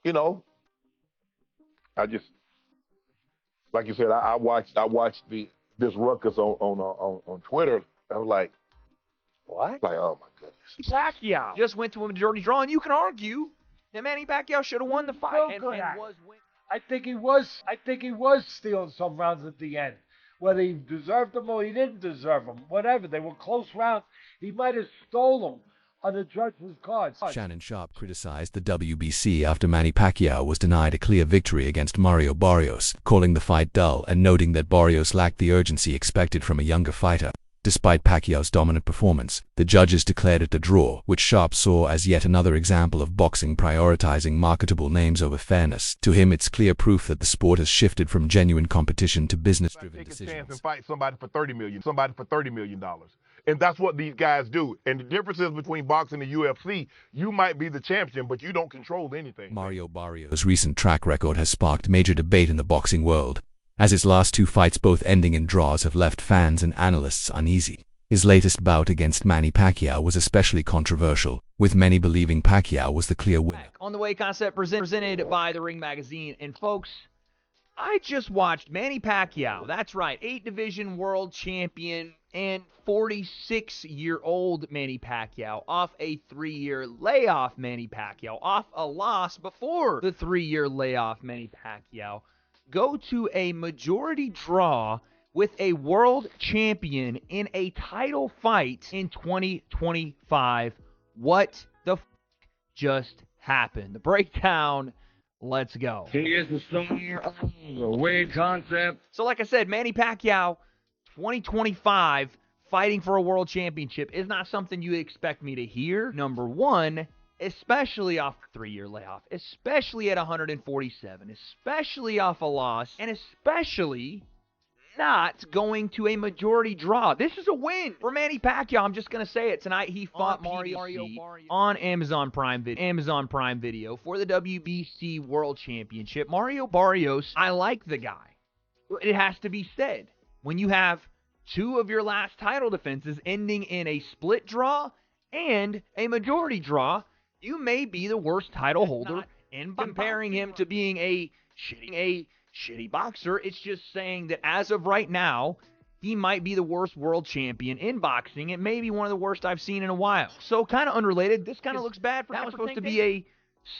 you know, I just, like you said, I watched this ruckus on Twitter. I was like, What? like, oh my goodness. Pacquiao just went to a majority draw, and you can argue that Manny Pacquiao should have won the fight and was winning. I think he was stealing some rounds at the end. Whether he deserved them or he didn't deserve them, whatever. They were close rounds. He might have stole them on the judge's cards. Shannon Sharpe criticized the WBC after Manny Pacquiao was denied a clear victory against Mario Barrios, calling the fight dull and noting that Barrios lacked the urgency expected from a younger fighter. Despite Pacquiao's dominant performance, the judges declared it a draw, which Sharpe saw as yet another example of boxing prioritizing marketable names over fairness. To him, it's clear proof that the sport has shifted from genuine competition to business-driven decisions. Take a chance and fight somebody for $30 million. And that's what these guys do. And the difference is between boxing and UFC, you might be the champion, but you don't control anything. Mario Barrios' recent track record has sparked major debate in the boxing world, as his last two fights both ending in draws have left fans and analysts uneasy. His latest bout against Manny Pacquiao was especially controversial, with many believing Pacquiao was the clear winner. On the Way concept presented by The Ring Magazine. And folks, I just watched Manny Pacquiao, that's right, 8-division world champion and 46-year-old Manny Pacquiao, off a 3-year layoff Manny Pacquiao, off a loss before the 3-year layoff Manny Pacquiao, go to a majority draw with a world champion in a title fight in 2025. What the just happened? The breakdown, let's go. He is the star of the Way concept. So like I said, Manny Pacquiao, 2025, fighting for a world championship is not something you expect me to hear. Number one, especially off a 3-year layoff, especially at 147, especially off a loss, and especially not going to a majority draw. This is a win for Manny Pacquiao. I'm just going to say it. Tonight he fought Mario Barrios on Amazon Prime Video for the WBC World Championship. Mario Barrios, I like the guy. It has to be said. When you have two of your last title defenses ending in a split draw and a majority draw, you may be the worst title holder. In comparing him to being a shitty boxer, it's just saying that as of right now, he might be the worst world champion in boxing. It may be one of the worst I've seen in a while. So kind of unrelated, this kind of looks bad for him. That was supposed to be a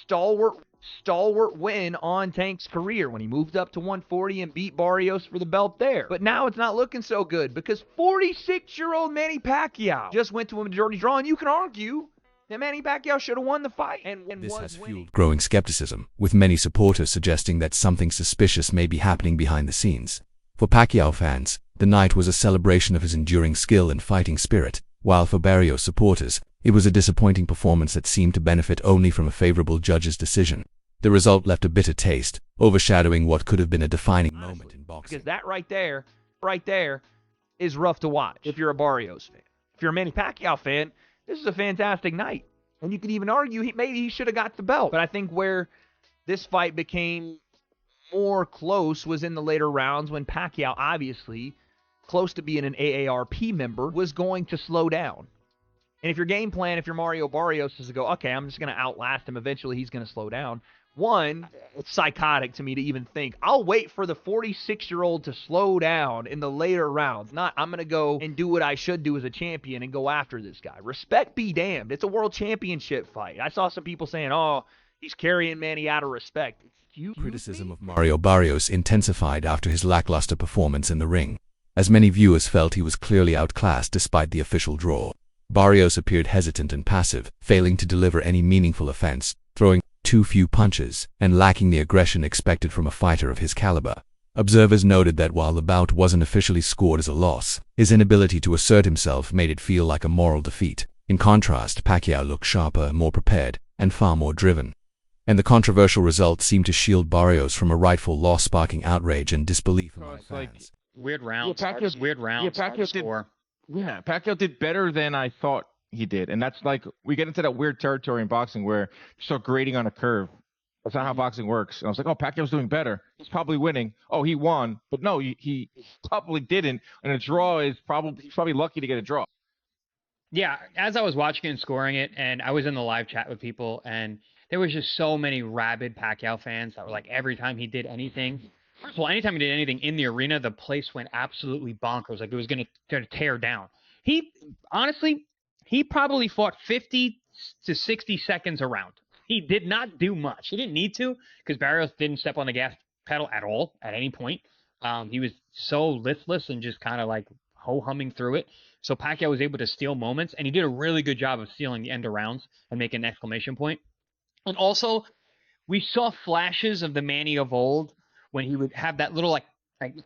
stalwart win on Tank's career when he moved up to 140 and beat Barrios for the belt there. But now it's not looking so good because 46-year-old Manny Pacquiao just went to a majority draw, and you can argue that Manny Pacquiao should have won the fight. And this has fueled growing skepticism, with many supporters suggesting that something suspicious may be happening behind the scenes. For Pacquiao fans, the night was a celebration of his enduring skill and fighting spirit, while for Barrios supporters, it was a disappointing performance that seemed to benefit only from a favorable judge's decision. The result left a bitter taste, overshadowing what could have been a defining moment in boxing. Because that right there is rough to watch if you're a Barrios fan. If you're a Manny Pacquiao fan, this is a fantastic night. And you could even argue maybe he should have got the belt. But I think where this fight became more close was in the later rounds when Pacquiao, obviously, close to being an AARP member, was going to slow down. And if your game plan, if you're Mario Barrios, is to go, okay, I'm just going to outlast him. Eventually, he's going to slow down. One, it's psychotic to me to even think, I'll wait for the 46-year-old to slow down in the later rounds. Not, I'm going to go and do what I should do as a champion and go after this guy. Respect be damned. It's a world championship fight. I saw some people saying, oh, he's carrying Manny out of respect. Criticism of Mario Barrios intensified after his lackluster performance in the ring, as many viewers felt he was clearly outclassed despite the official draw. Barrios appeared hesitant and passive, failing to deliver any meaningful offense, throwing too few punches, and lacking the aggression expected from a fighter of his caliber. Observers noted that while the bout wasn't officially scored as a loss, his inability to assert himself made it feel like a moral defeat. In contrast, Pacquiao looked sharper, more prepared, and far more driven. And the controversial result seemed to shield Barrios from a rightful loss, sparking outrage and disbelief among fans. Weird rounds. Pacquiao did better than I thought he did. And that's like, we get into that weird territory in boxing where you start grading on a curve. That's not how boxing works. And I was like, oh, Pacquiao's doing better. He's probably winning. Oh, he won. But no, he probably didn't. And a draw is he's probably lucky to get a draw. Yeah, as I was watching and scoring it, and I was in the live chat with people, and there was just so many rabid Pacquiao fans that were like, every time he did anything. First of all, anytime he did anything in the arena, the place went absolutely bonkers. Like it was going to tear down. Honestly, he probably fought 50 to 60 seconds a round. He did not do much. He didn't need to because Barrios didn't step on the gas pedal at all at any point. He was so listless and just kind of like ho-humming through it. So Pacquiao was able to steal moments, and he did a really good job of stealing the end of rounds and making an exclamation point. And also, we saw flashes of the Manny of old when he would have that little like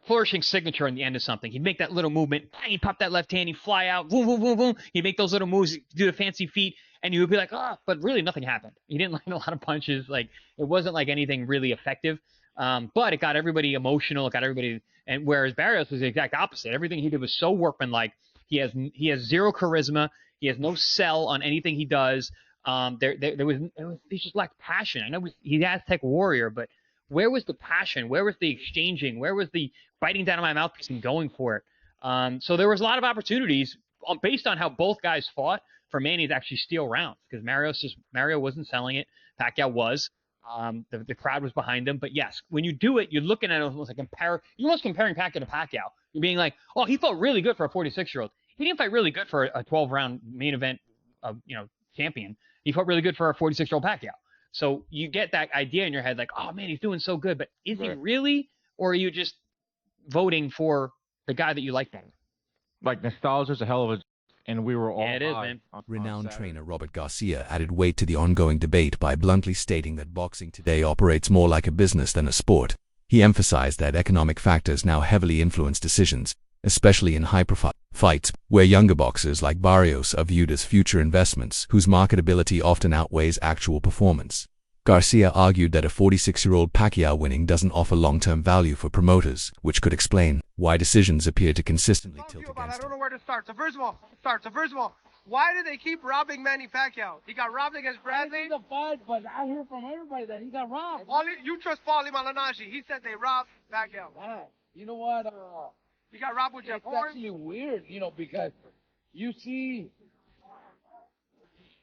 flourishing signature in the end of something. He'd make that little movement, bang, he'd pop that left hand, he'd fly out, boom, boom, boom, boom. He'd make those little moves, do the fancy feet, and you would be like, but really nothing happened. He didn't land a lot of punches. Like it wasn't like anything really effective. But it got everybody emotional. It got everybody, and whereas Barrios was the exact opposite. Everything he did was so workmanlike. He has zero charisma. He has no sell on anything he does. He just lacked passion. I know he's Aztec warrior, but where was the passion? Where was the exchanging? Where was the biting down on my mouthpiece and going for it? So there was a lot of opportunities based on how both guys fought for Manny to actually steal rounds because Mario wasn't selling it. Pacquiao was. The crowd was behind him. But yes, when you do it, you're looking at it almost like you're almost comparing Pacquiao to Pacquiao. You're being like, oh, he felt really good for a 46-year-old. He didn't fight really good for a 12-round main event, champion. He fought really good for a 46-year-old Pacquiao. So you get that idea in your head, like, oh man, he's doing so good, but is he really, or are you just voting for the guy that you like better? Like nostalgia's a hell of a, and we were all. Yeah, it is, man. Renowned trainer Robert Garcia added weight to the ongoing debate by bluntly stating that boxing today operates more like a business than a sport. He emphasized that economic factors now heavily influence decisions, especially in high-profile fights, where younger boxers like Barrios are viewed as future investments whose marketability often outweighs actual performance. Garcia argued that a 46-year-old Pacquiao winning doesn't offer long-term value for promoters, which could explain why decisions appear to consistently tilt against I him. don't know where to start. So first of all, why do they keep robbing Manny Pacquiao? He got robbed against Bradley. The fight, but I hear from everybody that he got robbed. You trust Paulie Malignaggi. He said they robbed Pacquiao. You know what? He got robbed with Jeff It's Horn. actually weird, because you see,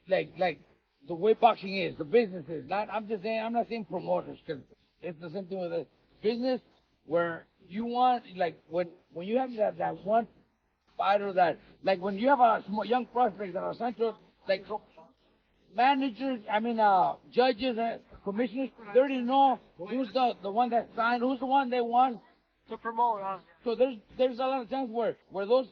like the way boxing is, the business is. I'm not saying promoters, because it's the same thing with the business where you want, like when you have that one fighter that, like when you have a young prospect that are signed to, like managers, judges, commissioners, they already know who's the one that signed, who's the one they want To promote, huh? So there's a lot of times where those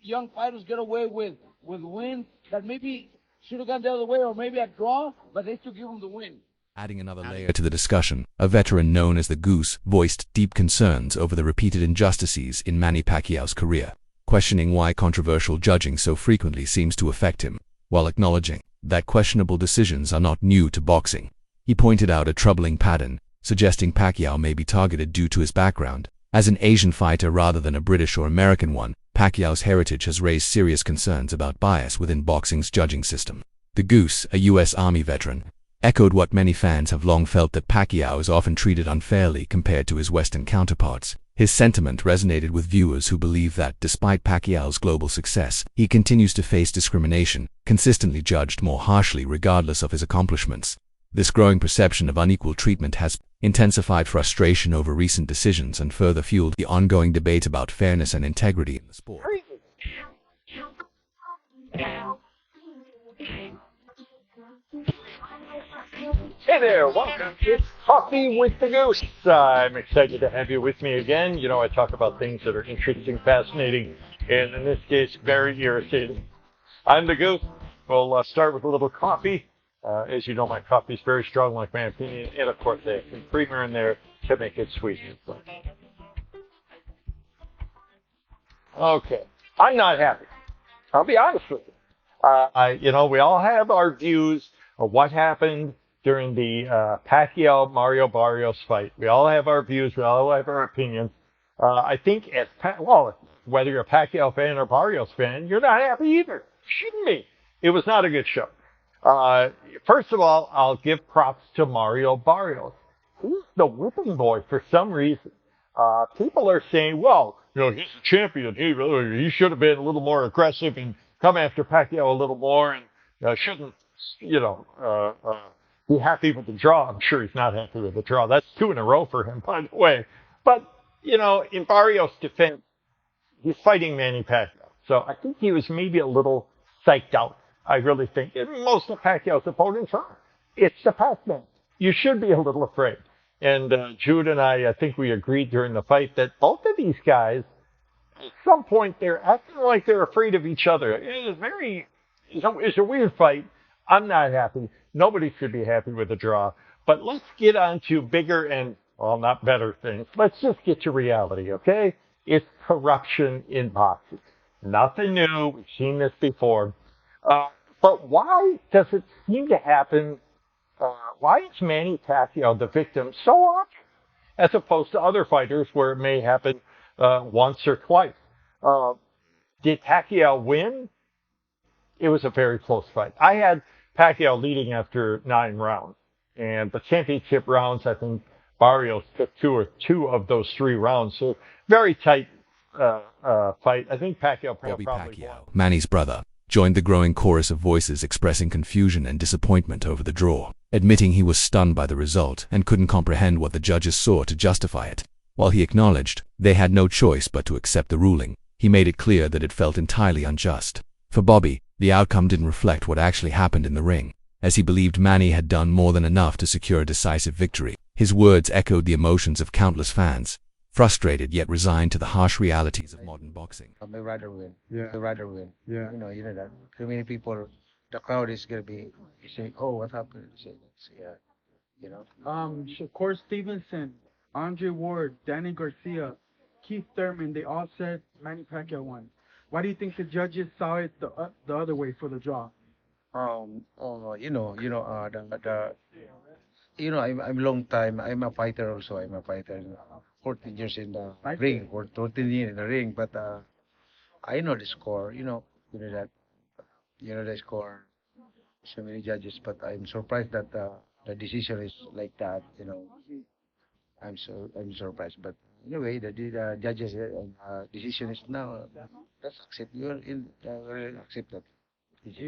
young fighters get away with wins that maybe should have gone the other way, or maybe a draw, but they still give them the win. Adding another layer to the discussion, a veteran known as the Goose voiced deep concerns over the repeated injustices in Manny Pacquiao's career, questioning why controversial judging so frequently seems to affect him, while acknowledging that questionable decisions are not new to boxing. He pointed out a troubling pattern, suggesting Pacquiao may be targeted due to his background. As an Asian fighter rather than a British or American one, Pacquiao's heritage has raised serious concerns about bias within boxing's judging system. The Goose, a U.S. Army veteran, echoed what many fans have long felt, that Pacquiao is often treated unfairly compared to his Western counterparts. His sentiment resonated with viewers who believe that, despite Pacquiao's global success, he continues to face discrimination, consistently judged more harshly regardless of his accomplishments. This growing perception of unequal treatment has intensified frustration over recent decisions and further fueled the ongoing debate about fairness and integrity in the sport. Hey there, welcome to Coffee with the Goose. I'm excited to have you with me again. I talk about things that are interesting, fascinating, and in this case, very irritating. I'm the Goose. We'll start with a little coffee. As you know, my coffee is very strong, like my opinion, and of course, they have some creamer in there to make it sweet. Okay, I'm not happy. I'll be honest with you. We all have our views of what happened during the Pacquiao-Mario Barrios fight. We all have our views. We all have our opinions. I think whether you're a Pacquiao fan or Barrios fan, you're not happy either. Shouldn't be. It was not a good show. First of all, I'll give props to Mario Barrios. He's the whipping boy for some reason. People are saying, well, he's a champion. He should have been a little more aggressive and come after Pacquiao a little more, and shouldn't, be happy with the draw? I'm sure he's not happy with the draw. That's 2 in a row for him, by the way. But, in Barrios' defense, he's fighting Manny Pacquiao. So I think he was maybe a little psyched out. I really think. And most of Pacquiao's opponents are. It's the Pac-Man. You should be a little afraid. And Jude and I think we agreed during the fight that both of these guys, at some point, they're acting like they're afraid of each other. It's a weird fight. I'm not happy. Nobody should be happy with the draw. But let's get on to bigger and, well, not better things. Let's just get to reality, okay? It's corruption in boxing. Nothing new. We've seen this before. But why does it seem to happen? Why is Manny Pacquiao the victim so often, as opposed to other fighters where it may happen once or twice? Did Pacquiao win? It was a very close fight. I had Pacquiao leading after 9 rounds. And the championship rounds, I think Barrios took two of those 3 rounds. So very tight fight. I think Pacquiao Bobby probably Pacquiao, won. Manny's brother, joined the growing chorus of voices expressing confusion and disappointment over the draw, admitting he was stunned by the result and couldn't comprehend what the judges saw to justify it. While he acknowledged they had no choice but to accept the ruling, he made it clear that it felt entirely unjust. For Bobby, the outcome didn't reflect what actually happened in the ring, as he believed Manny had done more than enough to secure a decisive victory. His words echoed the emotions of countless fans, frustrated yet resigned to the harsh realities of modern boxing. I may rather win. Yeah. I'd rather win. Yeah. You know that. Too many people, the crowd is gonna be saying, "Oh, what happened?" Shakur Stevenson, Andre Ward, Danny Garcia, Keith Thurman, they all said Manny Pacquiao won. Why do you think the judges saw it the other way for the draw? I'm long time. I'm a fighter also. I'm a fighter. 14 years in the ring, or 13 years in the ring. But I know the score. You know that. You know the score. So many judges, but I'm surprised that the decision is like that. I'm surprised. But anyway, the judges decision is now. Let's accept. Really accept that.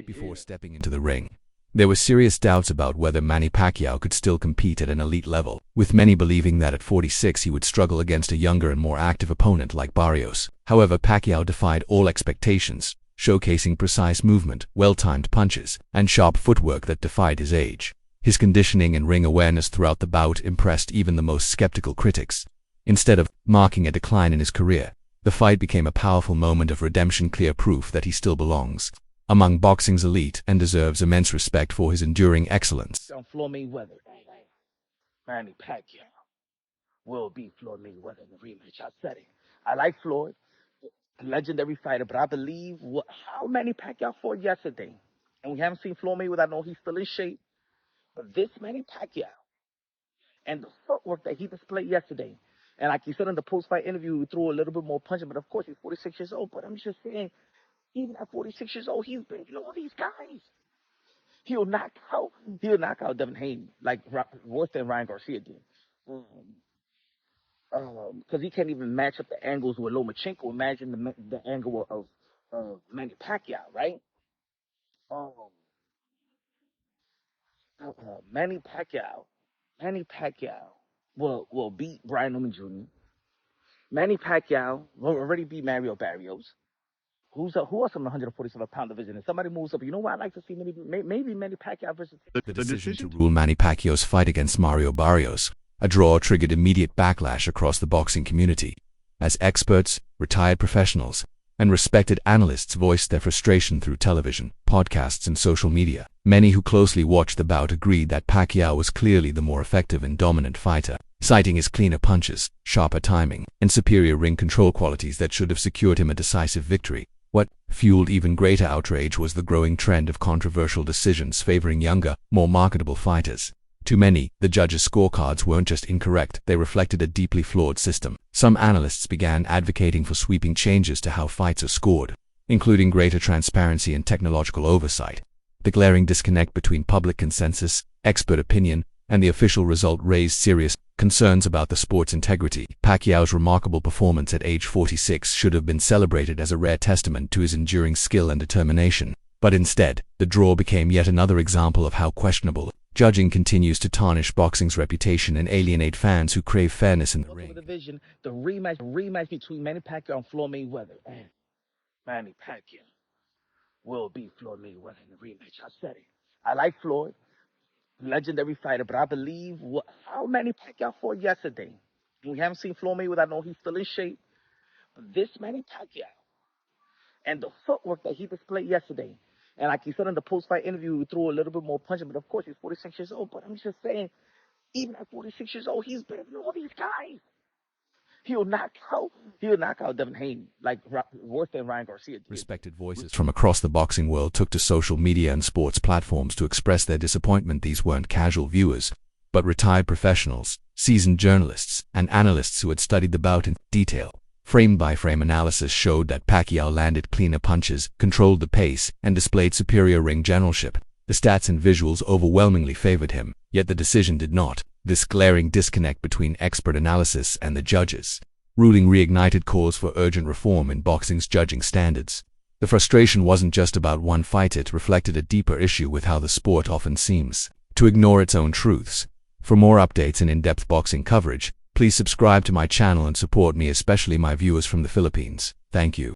Before stepping into the ring, there were serious doubts about whether Manny Pacquiao could still compete at an elite level, with many believing that at 46 he would struggle against a younger and more active opponent like Barrios. However, Pacquiao defied all expectations, showcasing precise movement, well-timed punches, and sharp footwork that defied his age. His conditioning and ring awareness throughout the bout impressed even the most skeptical critics. Instead of marking a decline in his career, the fight became a powerful moment of redemption, clear proof that he still belongs among boxing's elite and deserves immense respect for his enduring excellence. Floyd Mayweather, Manny Pacquiao will beat Floyd Mayweather in the rematch. I said it. I like Floyd, a legendary fighter, but I believe how Manny Pacquiao fought yesterday, and we haven't seen Floyd Mayweather. I know he's still in shape, but this Manny Pacquiao and the footwork that he displayed yesterday, and like you said in the post-fight interview, he threw a little bit more punching, but of course he's 46 years old. But I'm just saying, even at 46 years old, he's beating all these guys. He'll knock out Devin Haney like worse than Ryan Garcia did. Because he can't even match up the angles with Lomachenko. Imagine the angle of Manny Pacquiao, right? Manny Pacquiao will beat Brian Newman Jr. Manny Pacquiao will already beat Mario Barrios. Who else in the 147-pound division? If somebody moves up, you know what I'd like to see? Maybe Manny Pacquiao versus... The decision to rule Manny Pacquiao's fight against Mario Barrios, a draw, triggered immediate backlash across the boxing community, as experts, retired professionals, and respected analysts voiced their frustration through television, podcasts, and social media. Many who closely watched the bout agreed that Pacquiao was clearly the more effective and dominant fighter, citing his cleaner punches, sharper timing, and superior ring control qualities that should have secured him a decisive victory. What fueled even greater outrage was the growing trend of controversial decisions favoring younger, more marketable fighters. To many, the judges' scorecards weren't just incorrect, they reflected a deeply flawed system. Some analysts began advocating for sweeping changes to how fights are scored, including greater transparency and technological oversight. The glaring disconnect between public consensus, expert opinion, and the official result raised serious concerns about the sport's integrity. Pacquiao's remarkable performance at age 46 should have been celebrated as a rare testament to his enduring skill and determination. But instead, the draw became yet another example of how questionable judging continues to tarnish boxing's reputation and alienate fans who crave fairness in the ring. Division, the rematch between Manny Pacquiao and Floyd Mayweather. And Manny Pacquiao will beat Floyd Mayweather in the rematch. I said it. I like Floyd, legendary fighter, but I believe how Manny Pacquiao fought yesterday. We haven't seen Floyd Mayweather. I know he's still in shape. But this Manny Pacquiao and the footwork that he displayed yesterday, and like he said in the post-fight interview, he threw a little bit more punching, but of course he's 46 years old. But I'm just saying, even at 46 years old, he's better than all these guys. He'll knock out Devin Haney, like worse than Ryan Garcia did. Respected voices from across the boxing world took to social media and sports platforms to express their disappointment. These weren't casual viewers, but retired professionals, seasoned journalists, and analysts who had studied the bout in detail. Frame-by-frame analysis showed that Pacquiao landed cleaner punches, controlled the pace, and displayed superior ring generalship. The stats and visuals overwhelmingly favored him, yet the decision did not. This glaring disconnect between expert analysis and the judges' ruling reignited calls for urgent reform in boxing's judging standards. The frustration wasn't just about one fight, it reflected a deeper issue with how the sport often seems to ignore its own truths. For more updates and in-depth boxing coverage, please subscribe to my channel and support me, especially my viewers from the Philippines. Thank you.